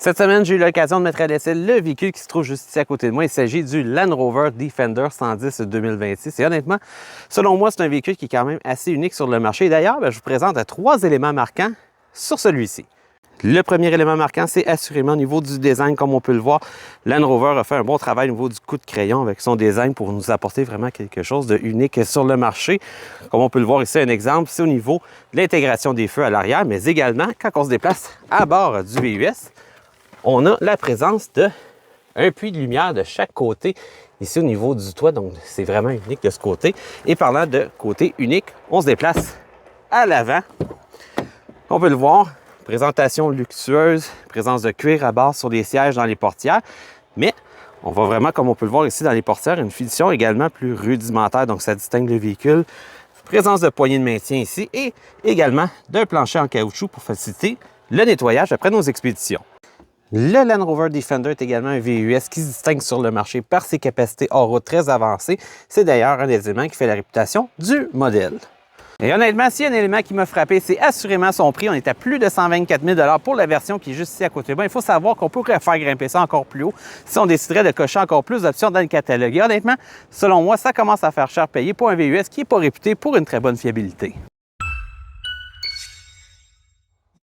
Cette semaine, j'ai eu l'occasion de mettre à l'essai le véhicule qui se trouve juste ici à côté de moi. Il s'agit du Land Rover Defender 110 2026. Et honnêtement, selon moi, c'est un véhicule qui est quand même assez unique sur le marché. D'ailleurs, je vous présente 3 éléments marquants sur celui-ci. Le premier élément marquant, c'est assurément au niveau du design. Comme on peut le voir, Land Rover a fait un bon travail au niveau du coup de crayon avec son design pour nous apporter vraiment quelque chose de unique sur le marché. Comme on peut le voir ici, un exemple, c'est au niveau de l'intégration des feux à l'arrière, mais également, quand on se déplace à bord du VUS, on a la présence d'un puits de lumière de chaque côté ici au niveau du toit. Donc, c'est vraiment unique de ce côté. Et parlant de côté unique, on se déplace à l'avant. On peut le voir. Présentation luxueuse, présence de cuir à bord sur les sièges dans les portières, mais on voit vraiment, comme on peut le voir ici dans les portières, une finition également plus rudimentaire, donc ça distingue le véhicule. Présence de poignées de maintien ici et également d'un plancher en caoutchouc pour faciliter le nettoyage après nos expéditions. Le Land Rover Defender est également un VUS qui se distingue sur le marché par ses capacités hors-route très avancées. C'est d'ailleurs un des éléments qui fait la réputation du modèle. Et honnêtement, s'il y a un élément qui m'a frappé, c'est assurément son prix. On est à plus de 124 000 $ pour la version qui est juste ici à côté de moi. Il faut savoir qu'on pourrait faire grimper ça encore plus haut si on déciderait de cocher encore plus d'options dans le catalogue. Et honnêtement, selon moi, ça commence à faire cher payer pour un VUS qui n'est pas réputé pour une très bonne fiabilité.